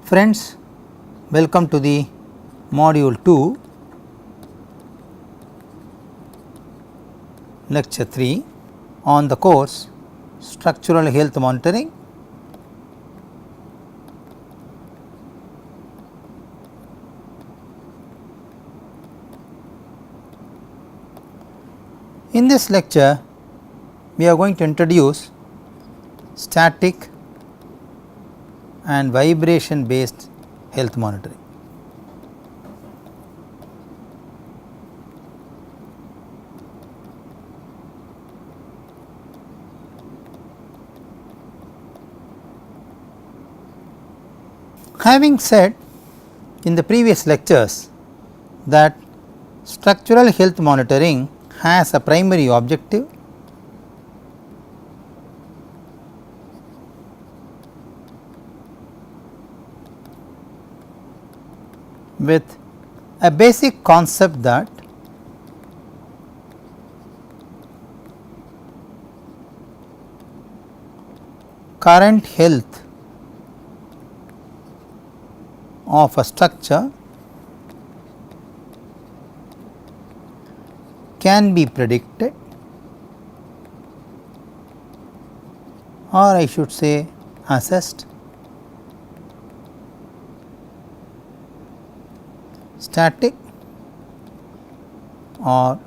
Friends, welcome to the module 2, lecture 3 on the course Structural Health Monitoring. In this lecture, we are going to introduce static and vibration based health monitoring. Having said in the previous lectures that structural health monitoring has a primary objective with a basic concept that current health of a structure can be predicted, or I should say assessed, static or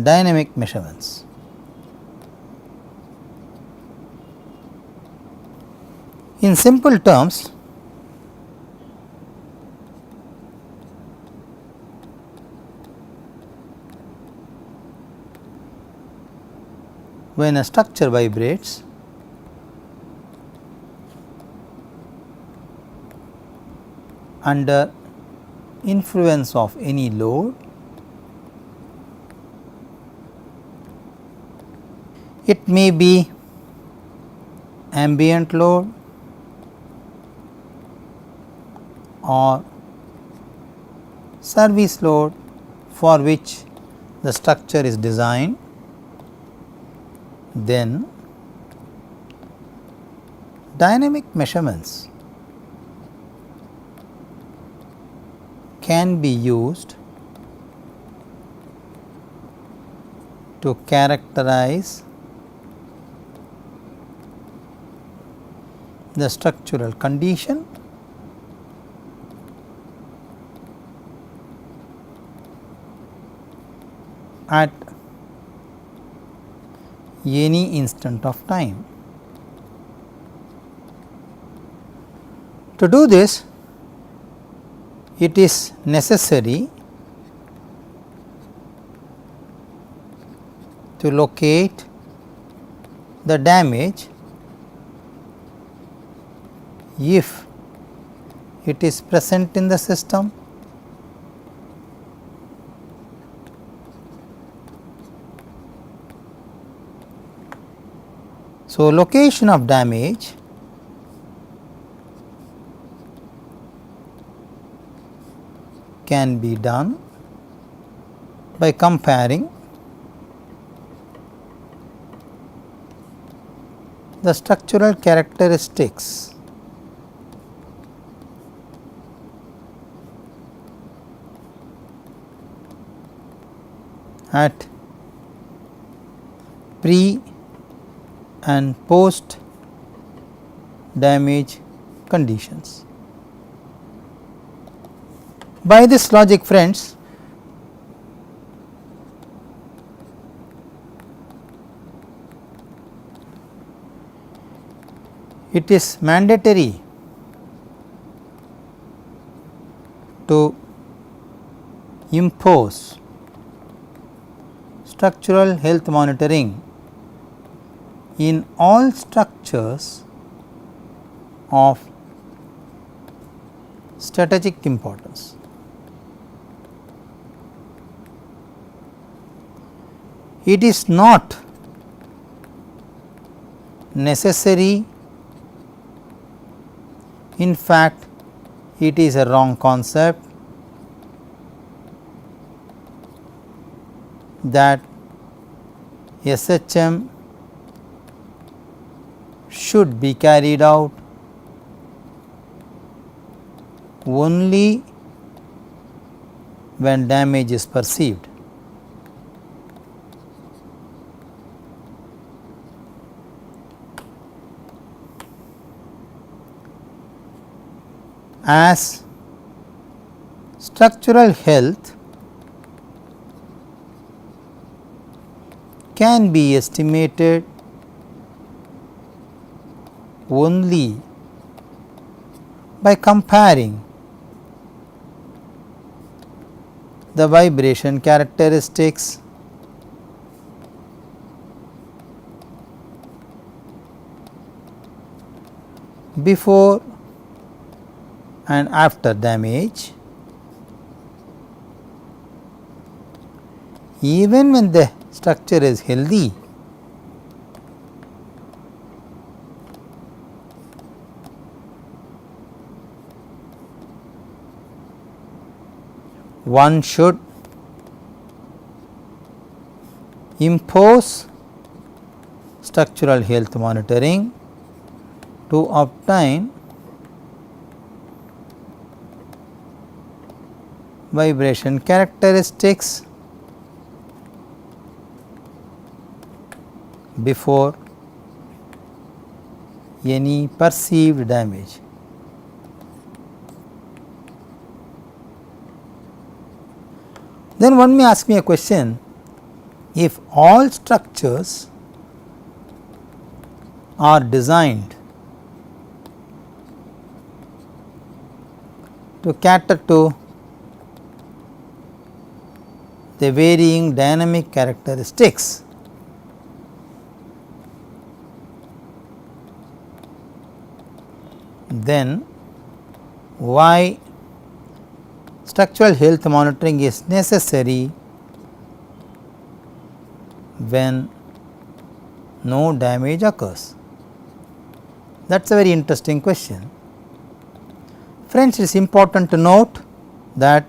dynamic measurements. In simple terms, when a structure vibrates, under influence of any load, it may be ambient load or service load for which the structure is designed, then dynamic measurements can be used to characterize the structural condition at any instant of time. To do this, it is necessary to locate the damage if it is present in the system, so location of damage can be done by comparing the structural characteristics at pre and post damage conditions. By this logic, friends, it is mandatory to impose structural health monitoring in all structures of strategic importance. It is not necessary, in fact, it is a wrong concept that SHM should be carried out only when damage is perceived. As structural health can be estimated only by comparing the vibration characteristics before and after damage, even when the structure is healthy. One should impose structural health monitoring to obtain vibration characteristics before any perceived damage. Then one may ask me a question, if all structures are designed to cater to the varying dynamic characteristics, then why structural health monitoring is necessary when no damage occurs? That is a very interesting question. Friends, it is important to note that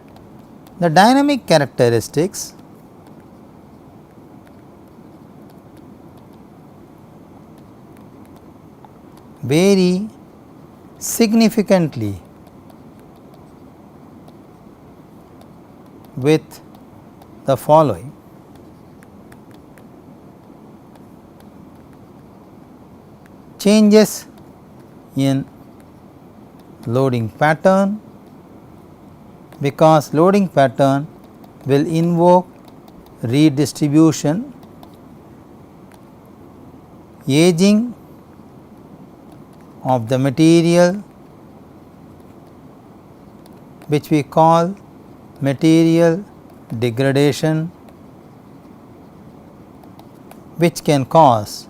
the dynamic characteristics vary significantly with the following: changes in loading pattern, because loading pattern will invoke redistribution, aging of the material, which we call material degradation, which can cause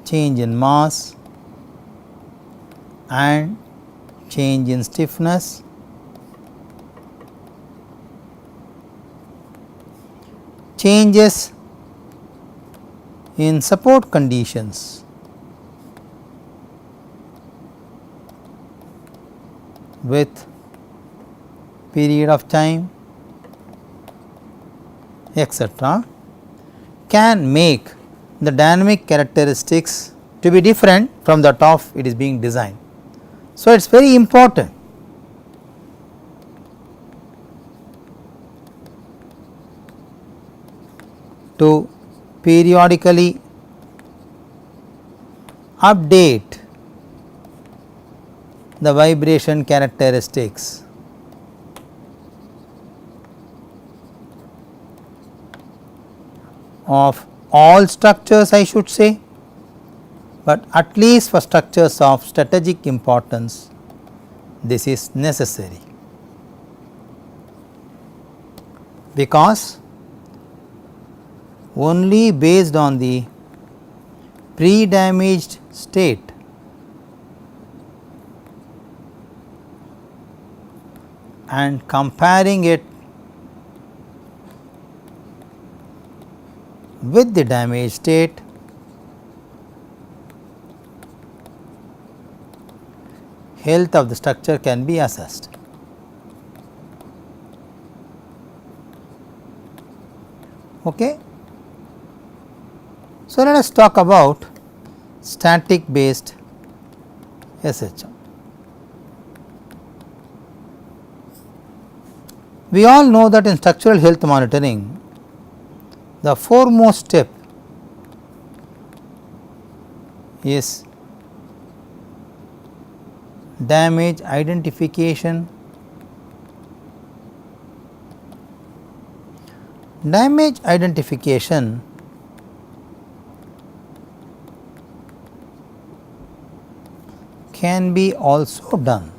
change in mass and change in stiffness. Changes in support conditions with period of time, etc., can make the dynamic characteristics to be different from that of it is being designed. So, it is very important to periodically update the vibration characteristics of all structures, I should say, but at least for structures of strategic importance this is necessary, because only based on the pre-damaged state and comparing it with the damaged state, health of the structure can be assessed. Okay. So, let us talk about static based SHM. We all know that in structural health monitoring, the foremost step is damage identification. Damage identification can be also done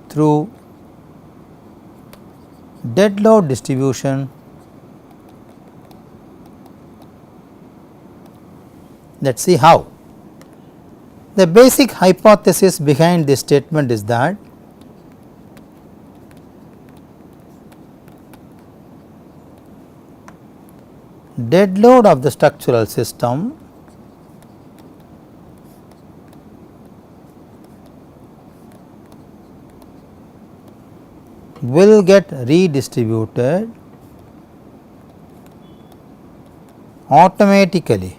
through dead load distribution. Let us see how. The basic hypothesis behind this statement is that dead load of the structural system will get redistributed automatically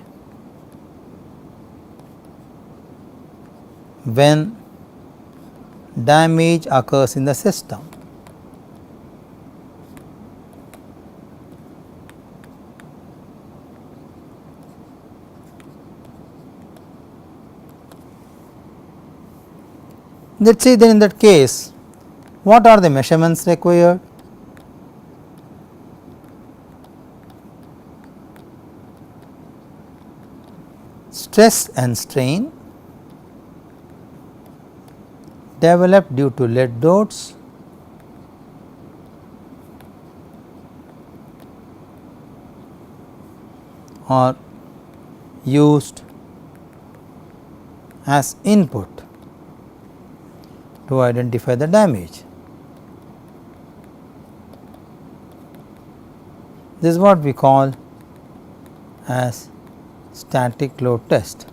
when damage occurs in the system. Let us see then in that case what are the measurements required. Stress and strain developed due to lead loads are used as input to identify the damage. This is what we call as static load test.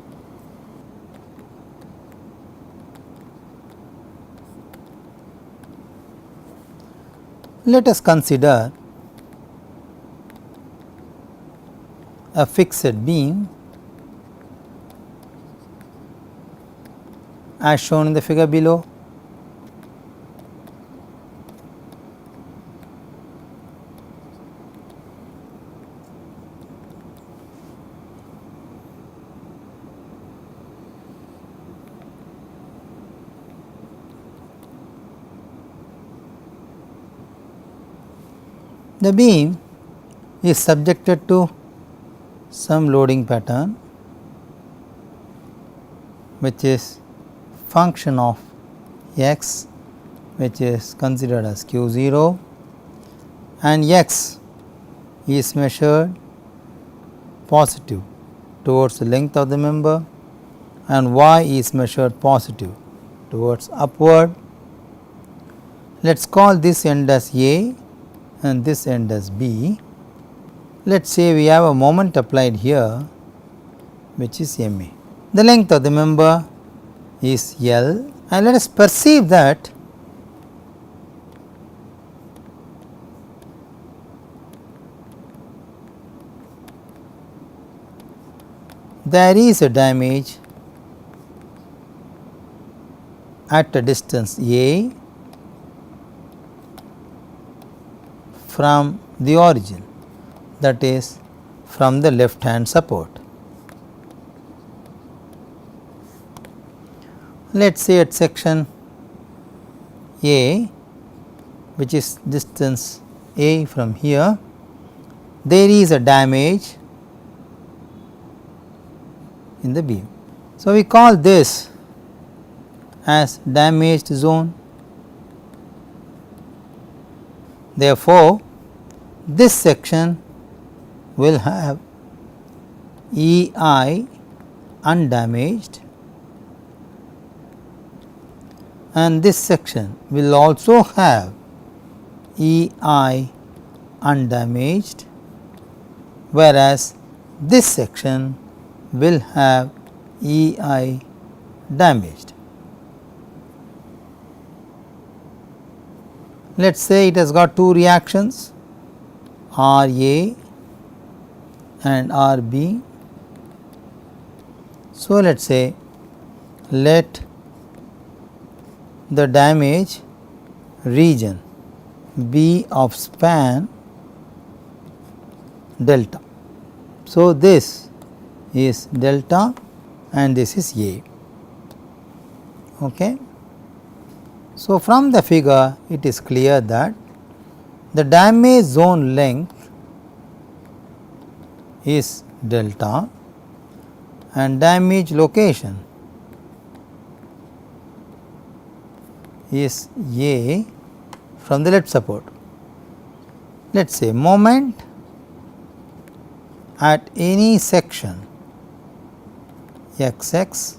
Let us consider a fixed beam as shown in the figure below. The beam is subjected to some loading pattern which is function of x, which is considered as q0, and x is measured positive towards the length of the member and y is measured positive towards upward. Let us call this end as A and this end as B. Let us say we have a moment applied here which is MA. The length of the member is L, and let us perceive that there is a damage at a distance A from the origin, that is from the left hand support. Let us say at section A, which is distance A from here, there is a damage in the beam. So, we call this as damaged zone. Therefore, this section will have EI undamaged and this section will also have EI undamaged, whereas this section will have EI damaged. Let us say it has got two reactions, RA and RB. So, let us say let the damage region B of span delta. So, this is delta and this is A. Okay. So, from the figure it is clear that the damage zone length is delta and damage location is A from the lead support. Let us say moment at any section XX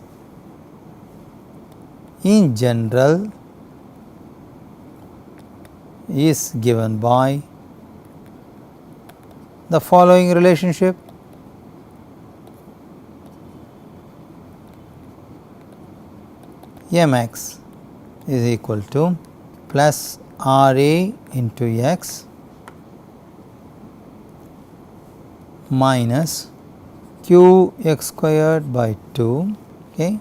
in general is given by the following relationship. Mx is equal to plus Ra into x minus q x squared by 2, okay,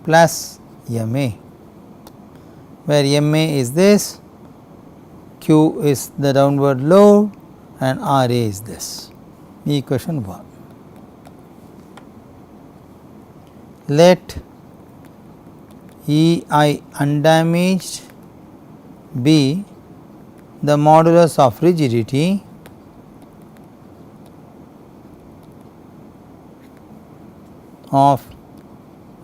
plus Ma, where Ma is this, q is the downward load and Ra is this. Equation 1. Let Ei undamaged be the modulus of rigidity of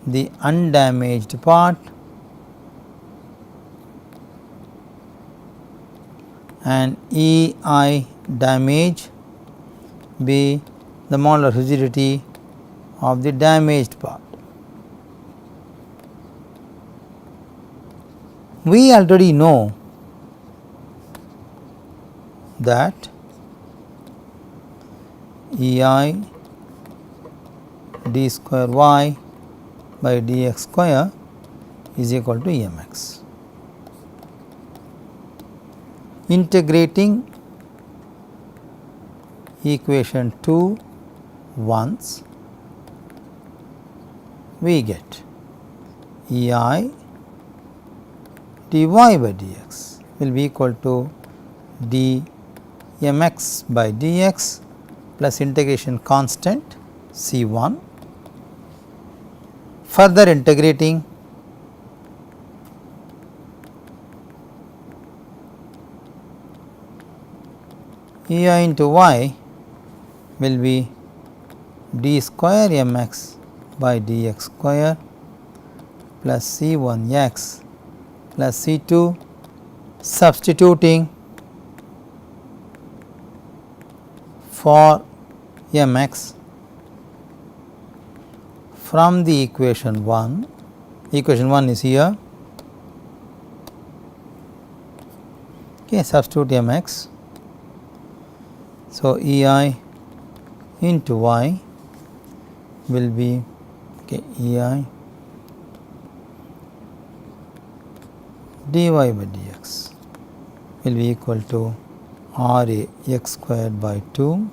the undamaged part and Ei damage be the modular rigidity of the damaged part. We already know that Ei d square y by dx square is equal to Mx. Integrating equation 2 once, we get Ei dy by dx will be equal to dmx by dx plus integration constant C1. Further integrating, Ei into y will be d square mx by dx square plus C1x plus C2, substituting for mx from the equation 1. Equation 1 is here, okay, substitute mx. So, Ei into y will be, okay, Ei dy by dx will be equal to Ra x squared by 2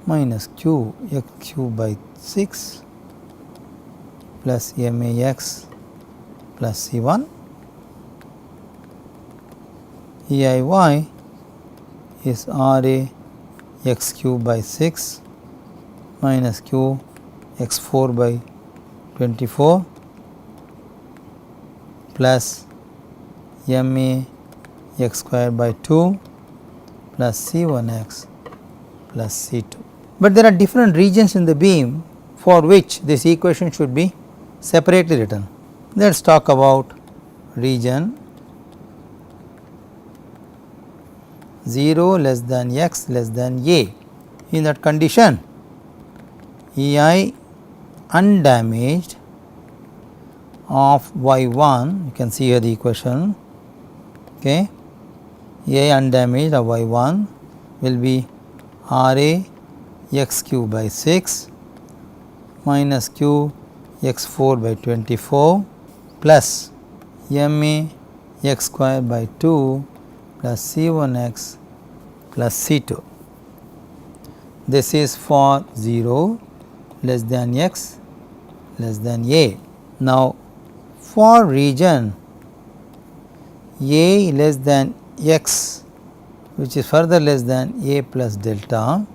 minus q x cube by 6 plus Max plus C1. Ei is Ra x cube by 6 minus q x 4 by 24 plus Ma x square by 2 plus C1x plus C2. But there are different regions in the beam for which this equation should be separately written. Let us talk about region 0 less than x less than a. In that condition, Ei undamaged of y1, you can see here the equation, okay, A undamaged of y1 will be Ra x cube by 6 minus q x 4 by 24 plus Ma x square by 2 plus C1x plus C2. This is for 0 less than x less than a. Now, for region a less than x which is further less than A plus delta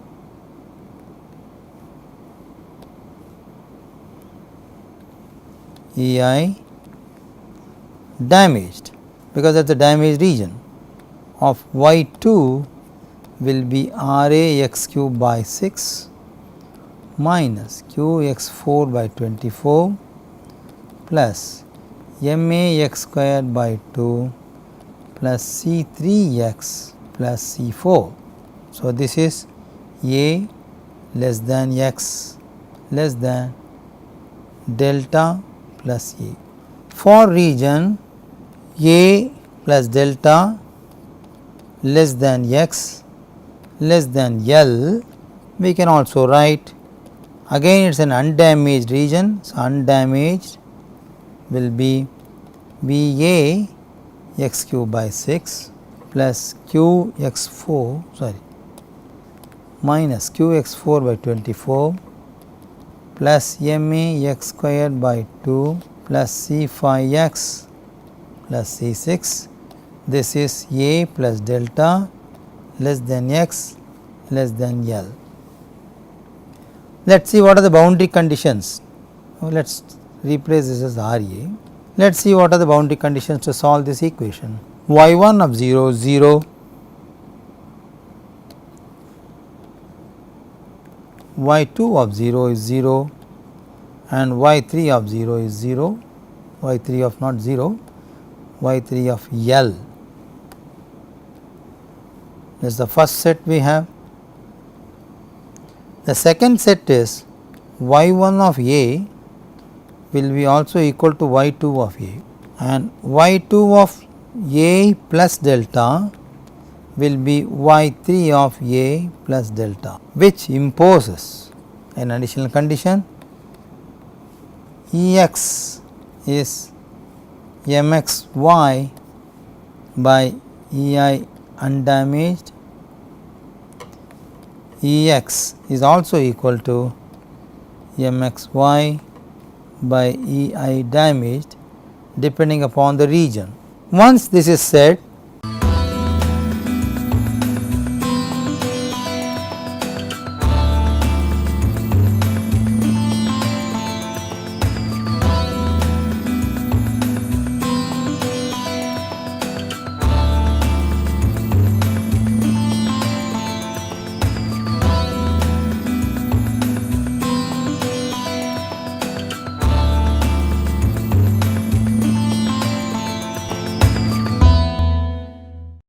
EI damaged, because that is the damaged region of y2 will be RA x cube by 6 minus q x 4 by 24 plus MA x squared by 2 plus C3 x plus C4. So, this is A less than x less than delta plus A. For region A plus delta less than x less than L, we can also write, again it is an undamaged region. So, undamaged will be VA x cube by 6 plus q x 4 minus q x 4 by 24 plus MA x squared by 2 plus C 5 x plus C 6. This is A plus delta less than x less than L. Let us see what are the boundary conditions. Let us replace this as RA. Let us see what are the boundary conditions to solve this equation. Y1 of 0 is 0, Y2 of 0 is 0 and Y3 of 0 is 0, Y3 of not 0, Y3 of L. This is the first set we have. The second set is Y1 of A will be also equal to Y2 of A, and Y2 of A plus delta will be Y3 of A plus delta, which imposes an additional condition. Ex is mxy by Ei undamaged, Ex is also equal to mxy by Ei damaged depending upon the region. Once this is set,